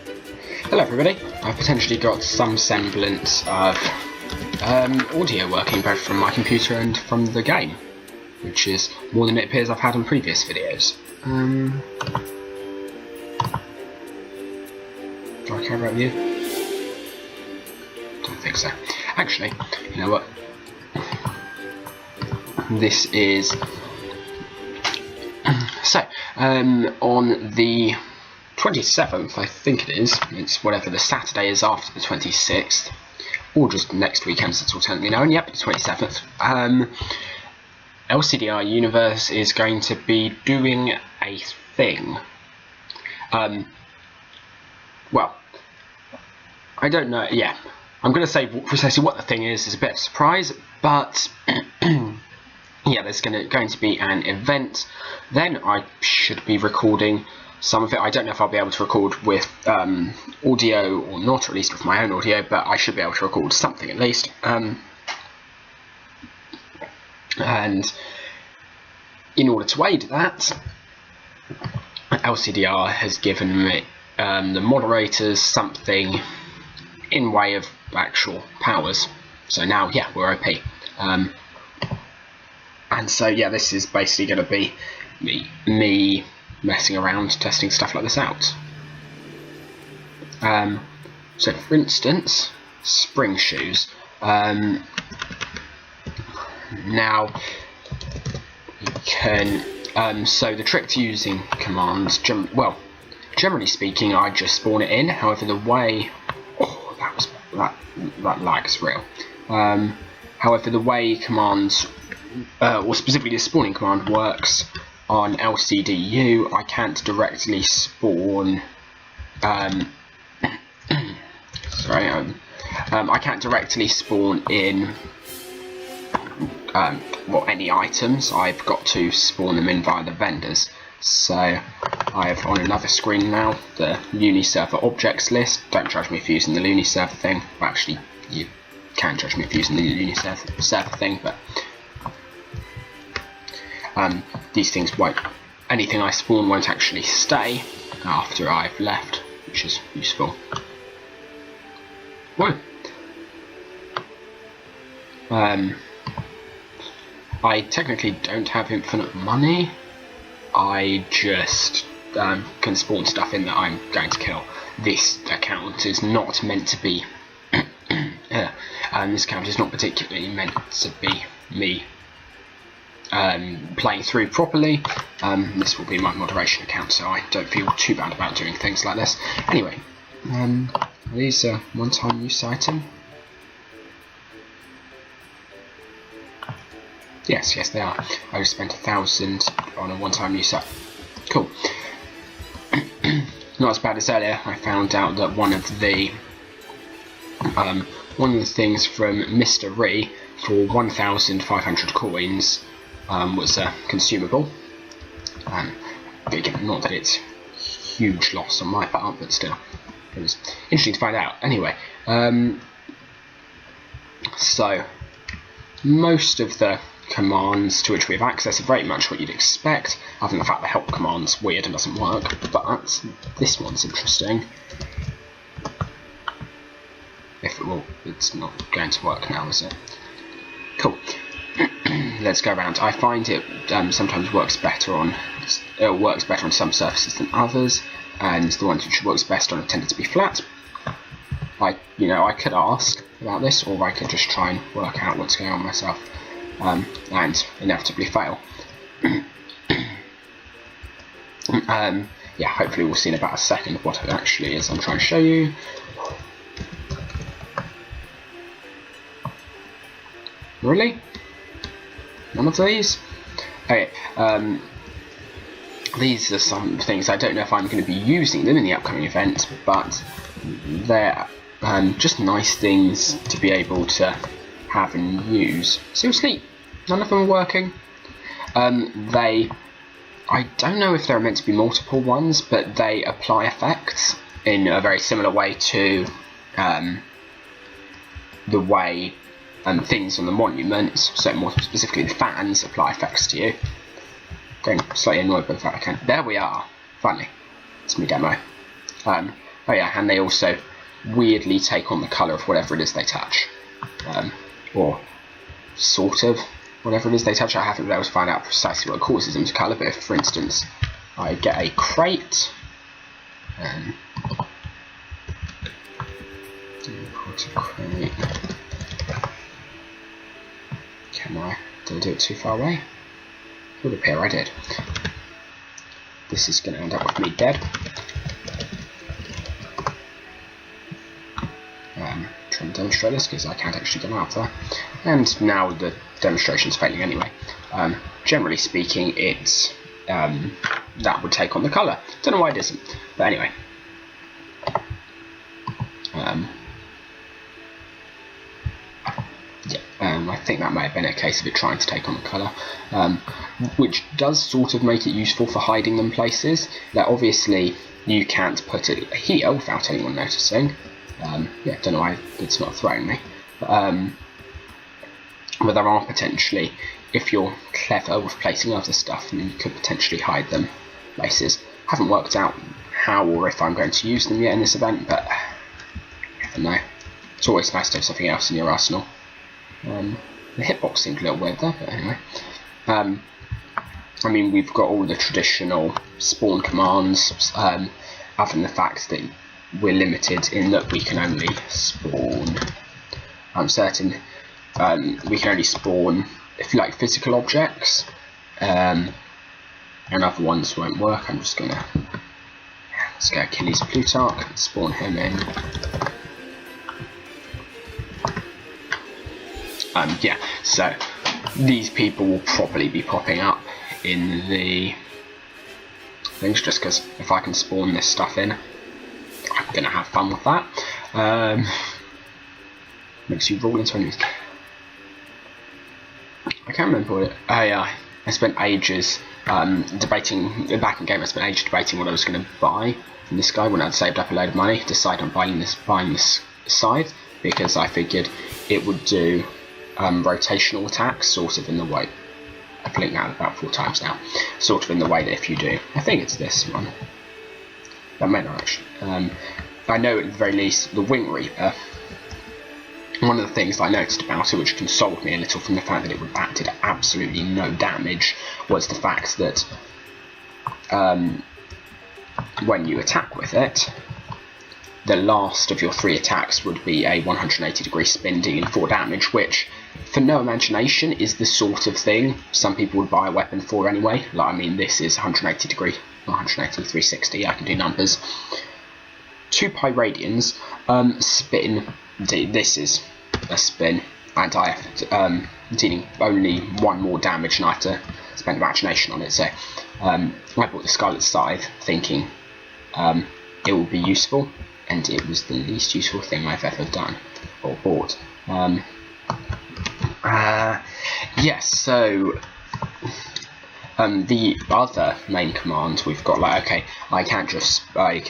Hello everybody, I've potentially got some semblance of audio working both from my computer and from the game, which is more than it appears I've had on previous videos. Do I care about you? Don't think so. Actually, you know what? This is... So, on the 27th, I think it is, it's whatever the Saturday is after the 26th, or just next weekend as it's alternately known, yep, the 27th, lcdrU Universe is going to be doing a thing. Well, I don't know, yeah, I'm going to say precisely what the thing is a bit of a surprise, but yeah, there's going to be an event. Then I should be recording some of it. I don't know if I'll be able to record with audio or not, or at least with my own audio, but I should be able to record something at least. And in order to aid that, LCDR has given me the moderators something in way of actual powers. So now, yeah, we're OP. And so, yeah, this is basically going to be me messing around, testing stuff like this out. So, for instance, spring shoes. Now, you can... so the trick to using commands, well, generally speaking, I just spawn it in. However, the way... Oh, that lag's real. However, the way commands... or specifically the spawning command works on lcdrU, I can't directly spawn. Sorry, I can't directly spawn in well, any items. I've got to spawn them in via the vendors. So I have on another screen now the Uni server objects list. Don't judge me for using the Uni server thing. Well, actually, you can judge me for using the Uni server thing, but. These things won't, anything I spawn won't actually stay after I've left, which is useful. Whoa. I technically don't have infinite money. I just can spawn stuff in that I'm going to kill. This account is not meant to be this account is not particularly meant to be me playing through properly. This will be my moderation account, so I don't feel too bad about doing things like this. Anyway, are these a one-time use item? Yes, they are. I just spent 1,000 on a one-time use item. Cool. Not as bad as earlier. I found out that one of the things from Mr. Ree for 1,500 coins was a consumable. Again, not that it's huge loss on my part, but still, it was interesting to find out. Anyway, so most of the commands to which we have access are very much what you'd expect, other than the fact the help command's weird and doesn't work, but this one's interesting. It's not going to work now, is it? Cool. Let's go around. I find it sometimes works better on some surfaces than others, and the ones which works best on have tended to be flat. I could ask about this, or I could just try and work out what's going on myself, and inevitably fail. Yeah, hopefully we'll see in about a second what it actually is I'm trying to show you. Really? None of these? Okay, these are some things. I don't know if I'm going to be using them in the upcoming event, but they're just nice things to be able to have and use. Seriously, none of them are working. I don't know if there are meant to be multiple ones, but they apply effects in a very similar way to the way things on the monuments, so more specifically the fans, apply effects to you. Getting slightly annoyed by the fact I can't. There we are. Finally, it's me demo. Oh yeah, and they also weirdly take on the colour of whatever it is they touch. Or sort of whatever it is they touch. I haven't been able to find out precisely what causes them to colour, but if, for instance, I get a crate, did I do it too far away? It would appear I did. This is going to end up with me dead. Trying to demonstrate this because I can't actually get out there. And now the demonstration's failing anyway. Generally speaking, it's that would take on the colour. Don't know why it isn't, but anyway. I think that may have been a case of it trying to take on the colour, which does sort of make it useful for hiding them places. That obviously you can't put it here without anyone noticing. Yeah, don't know why it's not throwing me. But there are potentially, if you're clever with placing other stuff, you could potentially hide them places. Haven't worked out how or if I'm going to use them yet in this event, but you never know. It's always nice to have something else in your arsenal. The hitbox seemed a little weird there, but anyway. I mean, we've got all the traditional spawn commands, other than the fact that we're limited in that we can only spawn. I'm certain we can only spawn, if you like, physical objects, and other ones won't work. I'm just gonna let's go Achilles Plutarch and spawn him in. Yeah, so these people will probably be popping up in the things, just because if I can spawn this stuff in, I'm gonna have fun with that. Makes you roll into enemies. I can't remember what it. I spent ages debating back in game. I spent ages debating what I was going to buy from this guy when I'd saved up a load of money. Decided on buying this scythe because I figured it would do rotational attacks, sort of in the way. I've blinked that about 4 times now. Sort of in the way that if you do, I think it's this one. That may not actually. I know at the very least the Wing Reaper. One of the things that I noticed about it, which consoled me a little from the fact that it did absolutely no damage, was the fact that when you attack with it, the last of your 3 attacks would be a 180-degree spin dealing 4 damage, which, for no imagination, is the sort of thing some people would buy a weapon for anyway. Like, I mean, this is 180-degree, 180, 360, I can do numbers. 2 Pyradians, spin. This is a spin, and I have dealing only 1 more damage, and I have to spend imagination on it. So I bought the Scarlet Scythe thinking it would be useful, and it was the least useful thing I've ever done or bought. Yes, so the other main command we've got, like, okay, I can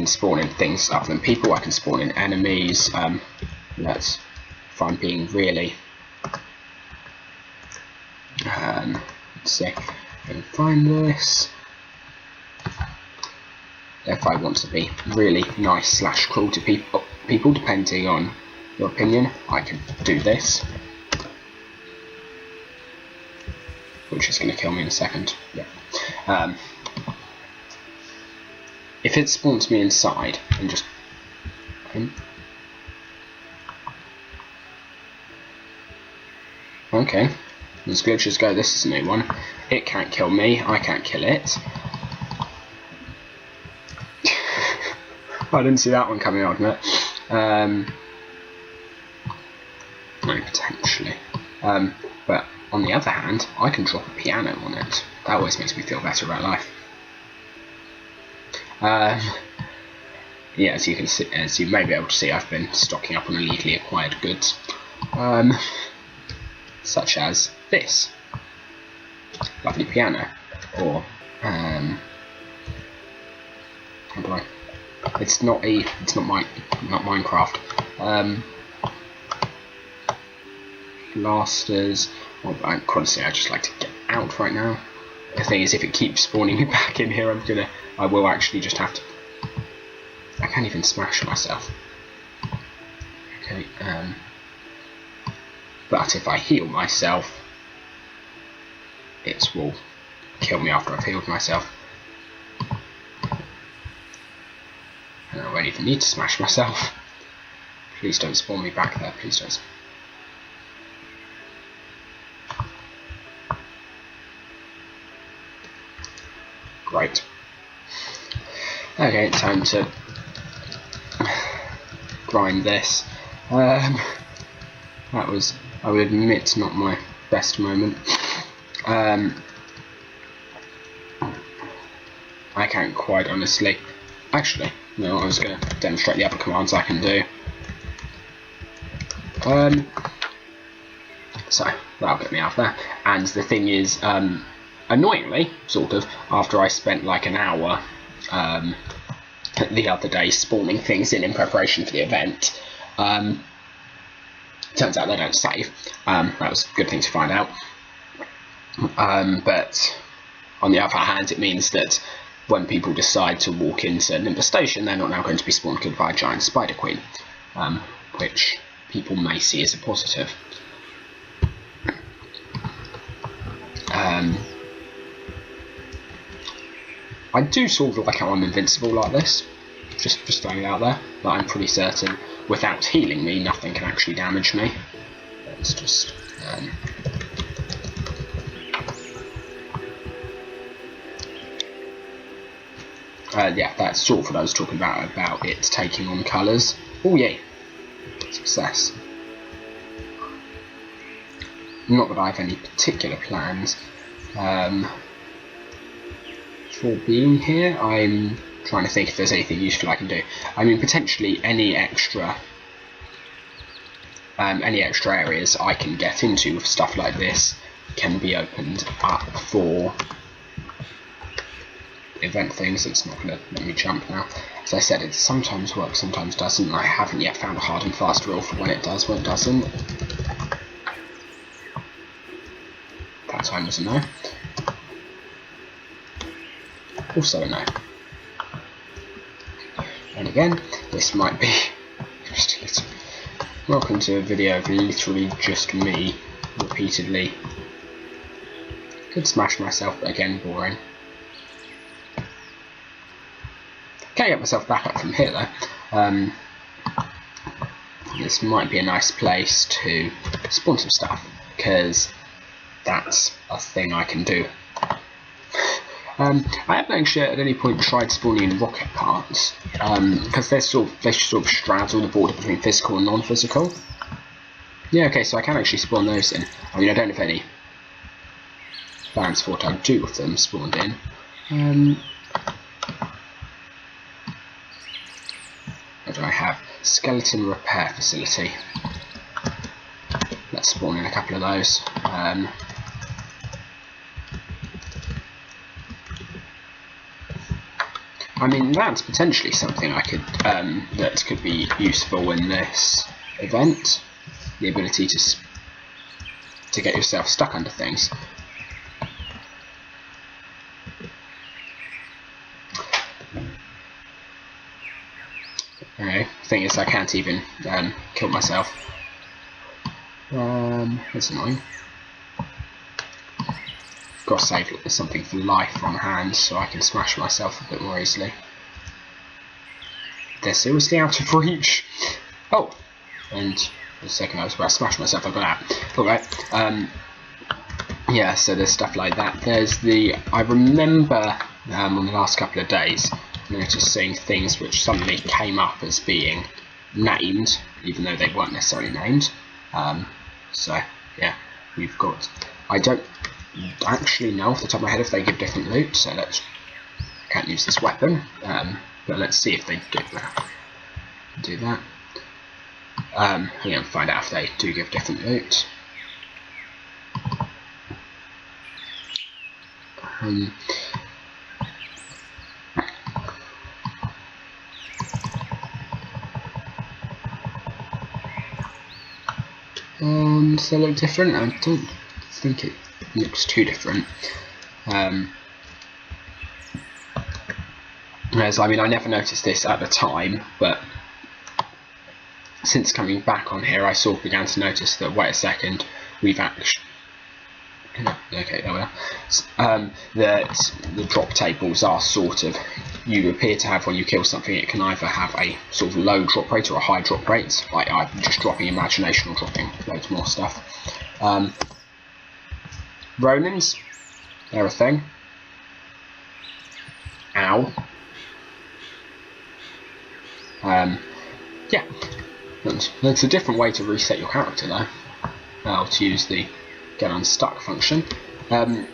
spawn in things other than people. I can spawn in enemies. That's if I'm being really. Let's see if I can find this. If I want to be really nice / cruel to people, depending on your opinion, I can do this, which is going to kill me in a second. Yeah. If it spawns me inside and just. Okay, as glitches go, this is a new one. It can't kill me, I can't kill it. I didn't see that one coming, I'll admit. No, potentially. But on the other hand, I can drop a piano on it. That always makes me feel better about life. Yeah, as you can see, as you may be able to see, I've been stocking up on illegally acquired goods. Such as this lovely piano, or how do I? It's not Minecraft. Blasters. Well, honestly, I just like to get out right now. The thing is, if it keeps spawning me back in here, I will actually just have to. I can't even smash myself. Okay, but if I heal myself, it will kill me after I've healed myself. And I won't even need to smash myself. Please don't spawn me back there, please don't. Great. Okay, time to grind this. That was, I would admit, not my best moment. I can't quite honestly. Actually, no, I was going to demonstrate the other commands I can do. So, that'll get me out of there. And the thing is, annoyingly, sort of, after I spent like an hour the other day spawning things in preparation for the event, turns out they don't save. That was a good thing to find out. But on the other hand, it means that when people decide to walk into Nimbus Station, they're not now going to be spawn killed by a giant spider queen, which people may see as a positive. I do sort of like how I'm invincible like this, just throwing it out there, but I'm pretty certain without healing me, nothing can actually damage me. It's just yeah, that's sort of what I was talking about it taking on colours. Oh yay, success. Not that I have any particular plans for being here. I'm trying to think if there's anything useful I can do. I mean, potentially any extra areas I can get into with stuff like this can be opened up for event things. It's not going to let me jump now. As I said, it sometimes works, sometimes doesn't. I haven't yet found a hard and fast rule for when it does, when it doesn't. That time was a no. Also a no. And again, this might be just a little. Welcome to a video of literally just me repeatedly. Could smash myself, but again, boring. Can't get myself back up from here though. This might be a nice place to spawn some stuff, because that's a thing I can do. I haven't actually at any point tried spawning in rocket parts, because they sort of straddle the border between physical and non-physical. Yeah, okay, so I can actually spawn those in. I mean, I don't have any plans for what I'd do with them spawned in. What do I have? Skeleton repair facility. Let's spawn in a couple of those. I mean, that's potentially something I could that could be useful in this event. The ability to get yourself stuck under things. Okay, thing is, I can't even kill myself. That's annoying. Got to save something for life on hand so I can smash myself a bit more easily. They're seriously out of reach. Oh, and the second I was about to smash myself, I got out. Alright. Yeah, so there's stuff like that. There's the. I remember on the last couple of days noticing things which suddenly came up as being named, even though they weren't necessarily named. So yeah, we've got. I don't actually know off the top of my head if they give different loot, so can't use this weapon, but let's see if they do that. I'm going to find out if they do give different loot. Does they look different? I don't think it looks too different. As I mean, I never noticed this at the time, but since coming back on here, I sort of began to notice that, wait a second, we've actually... Okay, there we are. That the drop tables are sort of, you appear to have when you kill something, it can either have a sort of low drop rate or a high drop rate, like either just dropping imagination or dropping loads more stuff. Ronins, they're a thing. Ow. Yeah, that's a different way to reset your character though. To use the get unstuck function. I'm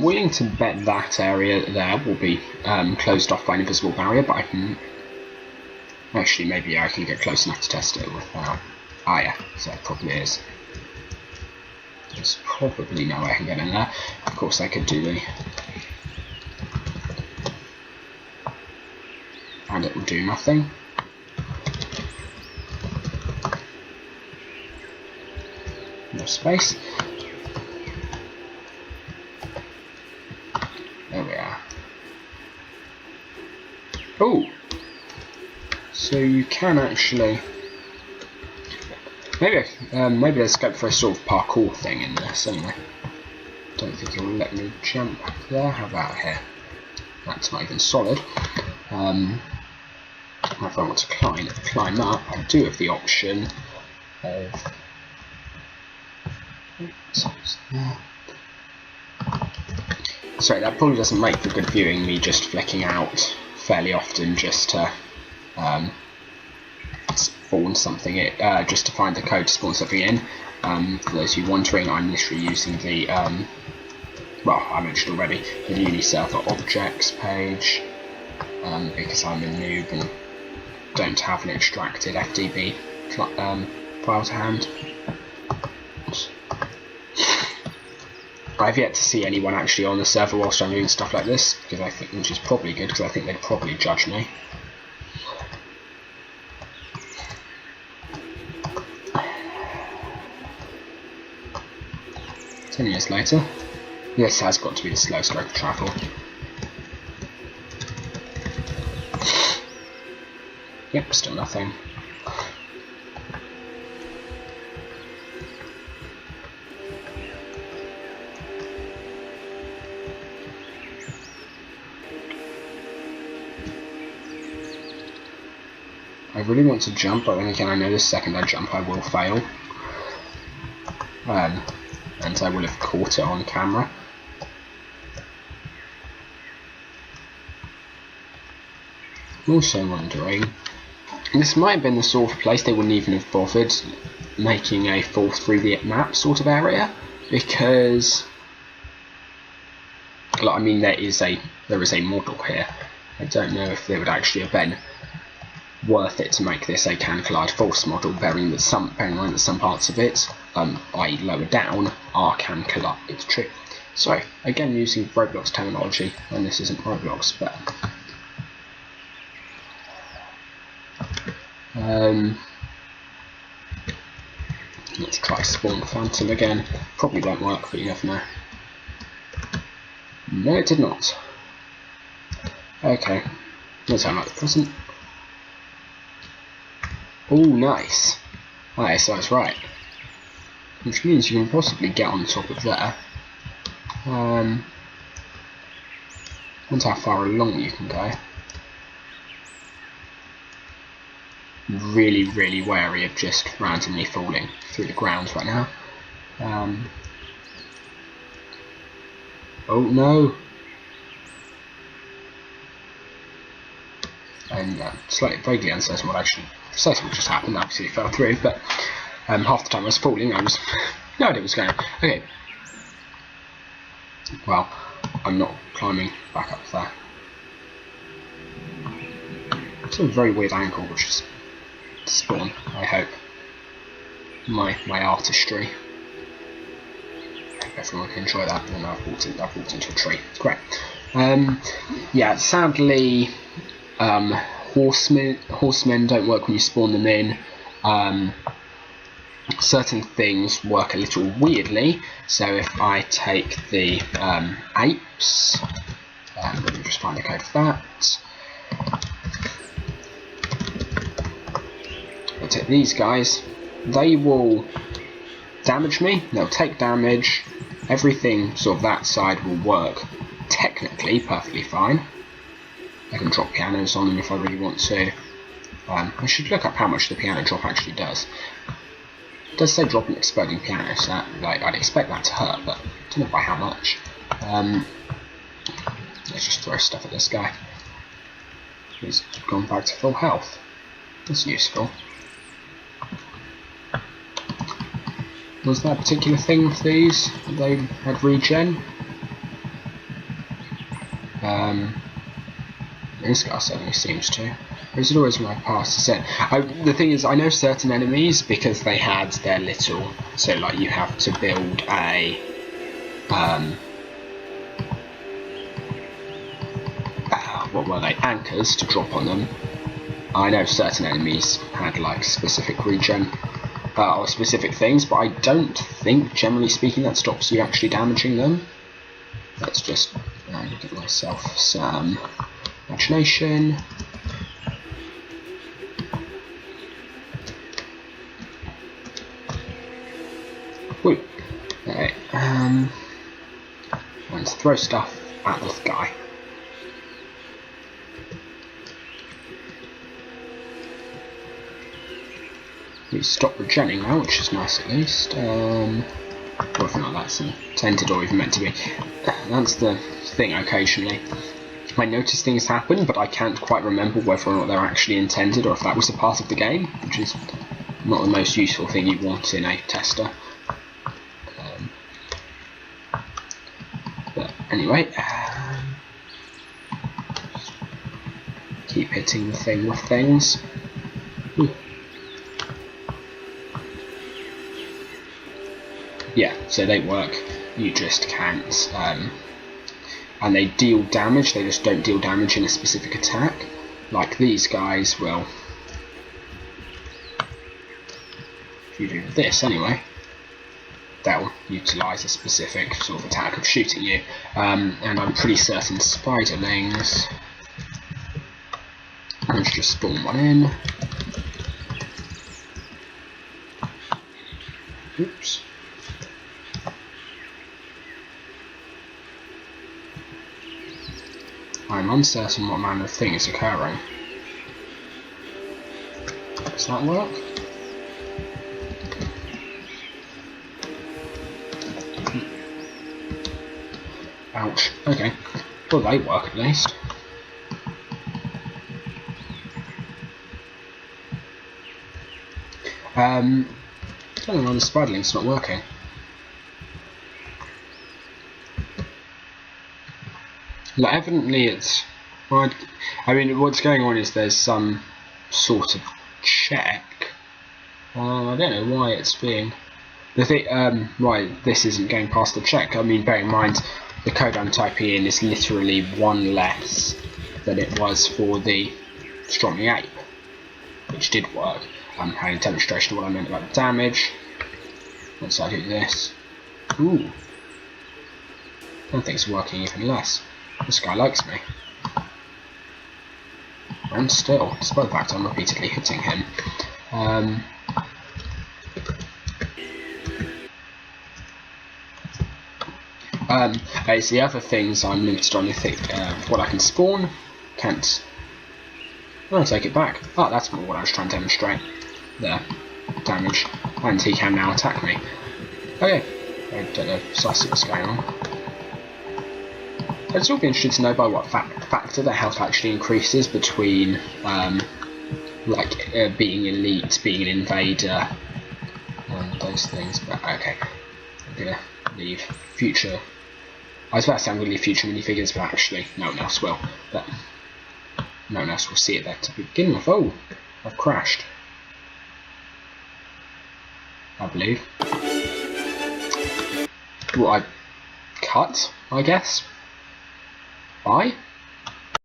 willing to bet that area there will be closed off by an invisible barrier, but I can actually maybe I can get close enough to test it without. Ah yeah, so it probably is. There's probably no way I can get in there. Of course I could do the... and it will do nothing. No space. There we are. Oh! So you can actually... Maybe there's scope for a sort of parkour thing in this anyway. Don't think it will let me jump there. How about here? That's not even solid. If I want to climb up, I do have the option of... Sorry, that probably doesn't make for good viewing, me just flicking out fairly often just to spawn something, just to find the code to spawn something in. For those of you wondering, I'm literally using the, well, I mentioned already, the Uni Server Objects page, because I'm a noob and don't have an extracted FTP file to hand. I've yet to see anyone actually on the server whilst I'm doing stuff like this, because I think, which is probably good, because I think they'd probably judge me. Years later, this has got to be the slowest road to travel. Yep, still nothing. I really want to jump, but then again I know the second I jump I will fail. And I will have caught it on camera. I'm also wondering, this might have been the sort of place they wouldn't even have bothered making a full 3D map sort of area, because, I mean, there is a model here. I don't know if they would actually have been worth it to make this a can-collide false model, bearing in mind that some parts of it, i.e. lower down, are can-collide. It's true. So, again using Roblox terminology, and this isn't Roblox, but... let's try Spawn Phantom again. Probably won't work, but you never know. No, it did not. Okay. Let's have another present. Oh, nice. Okay, so that's right. Which means you can possibly get on top of there. Wonder how far along you can go. Really, really wary of just randomly falling through the ground right now. Oh no! And slightly vaguely uncertain what actually precisely what just happened. Obviously it fell through, but half the time I was falling, I was no idea what was going on. Okay. Well, I'm not climbing back up there. It's a very weird angle, which is to spawn, I hope. My artistry. I hope everyone can enjoy that. And I've walked into a tree. It's great. Yeah, sadly, horsemen don't work when you spawn them in. certain things work a little weirdly. So if I take the apes, let me just find the code for that. I'll take these guys. They will damage me. They'll take damage. Everything sort of that side will work technically perfectly fine. I can drop pianos on them if I really want to. I should look up how much the piano drop actually does. It does say drop an exploding piano, so that, like, I'd expect that to hurt, but I don't know by how much. Let's just throw stuff at this guy. He's gone back to full health. That's useful. Was there a particular thing with these? They had regen? This guy certainly seems to. Or is it always when I pass the set? The thing is, I know certain enemies because they had their little. So, like, you have to build a. What were they? Anchors to drop on them. I know certain enemies had, like, specific regen. Or specific things, but I don't think, generally speaking, that stops you actually damaging them. Let's just give myself some imagination. Woo. Okay. Let's throw stuff at this guy. We stop regenning now, which is nice at least. Or if not, that's intended or even meant to be. That's the thing occasionally. I notice things happen, but I can't quite remember whether or not they're actually intended or if that was a part of the game, which is not the most useful thing you want in a tester. But anyway, keep hitting the thing with things. Ooh. Yeah, so they work, you just can't, and they deal damage, they just don't deal damage in a specific attack, like these guys will, if you do this anyway, they'll utilise a specific sort of attack of shooting you, and I'm pretty certain spiderlings, let's just spawn one in, oops. I'm uncertain what manner of thing is occurring. Does that work? Ouch. Okay. Well, they work at least. I don't know why the spiderling's not working. Like, evidently it's. Well, I mean, what's going on is there's some sort of check. I don't know why it's being. The thing, why this isn't going past the check. I mean, bear in mind, the code I'm typing in is literally one less than it was for the Strongly Ape, which did work. I'm having a demonstration of what I meant about the damage. Once I do this, ooh, I think it's working even less. This guy likes me. And still, despite the fact I'm repeatedly hitting him. It's the other things I'm limited on what I can spawn. Can't. I'll take it back. Oh, that's more what I was trying to demonstrate. There. Damage. And he can now attack me. Okay. I don't know precisely what's going on. I'd still be interested to know by what factor the health actually increases between, being elite, being an invader, and those things. But okay, I'm gonna leave future. I was about to say I'm gonna leave future minifigures, but actually no one else will. But no one else will see it there to begin with. Oh, I've crashed. I believe. Well, I cut, I guess. Bye.